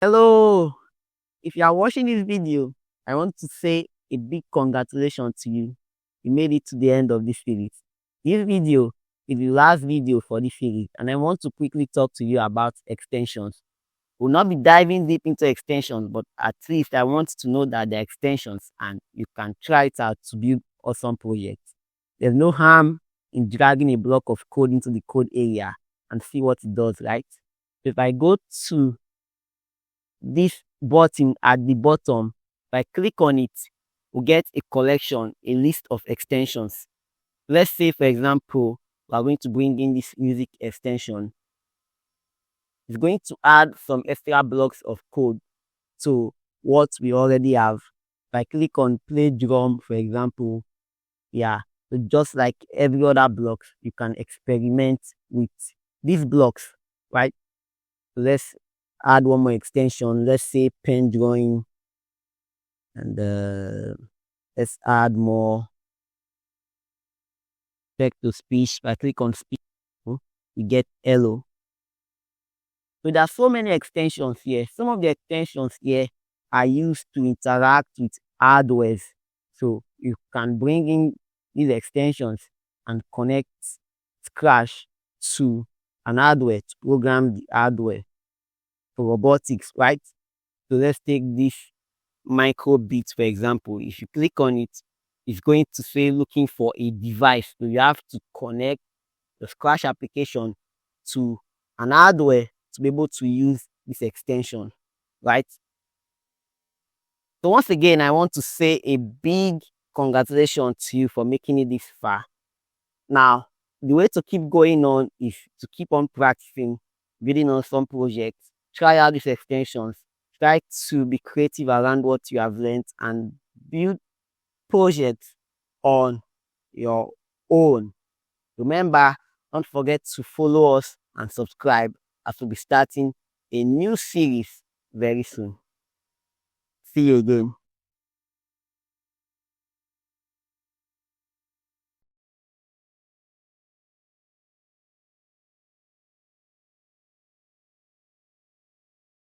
Hello, if you are watching this video, I want to say a big congratulations to you. You made it to the end of this series. This video is the last video for this series, and I want to quickly talk to you about extensions. We'll not be diving deep into extensions, but at least I want to know that they're extensions and you can try it out to build awesome projects. There's no harm in dragging a block of code into the code area and see what it does, right? If I go to this button at the bottom, if I click on it, we'll get a collection, a list of extensions. Let's say, for example, we're going to bring in this music extension. It's going to add some extra blocks of code to what we already have. If I click on play drum, for example, yeah, so just like every other blocks, you can experiment with these blocks, right? Let's add one more extension. Let's say pen drawing, and let's add more text to speech. If I click on speech, you get hello. So there are so many extensions here. Some of the extensions here are used to interact with hardware. So you can bring in these extensions and connect Scratch to an hardware to program the hardware for robotics, right? So let's take this micro bit, for example. If you click on it, it's going to say looking for a device. So you have to connect the Scratch application to an hardware to be able to use this extension, right? So once again, I want to say a big congratulations to you for making it this far. Now, the way to keep going on is to keep on practicing, building on some projects, try out these extensions, try to be creative around what you have learned and build projects on your own. Remember, don't forget to follow us and subscribe as we'll be starting a new series very soon. See you again.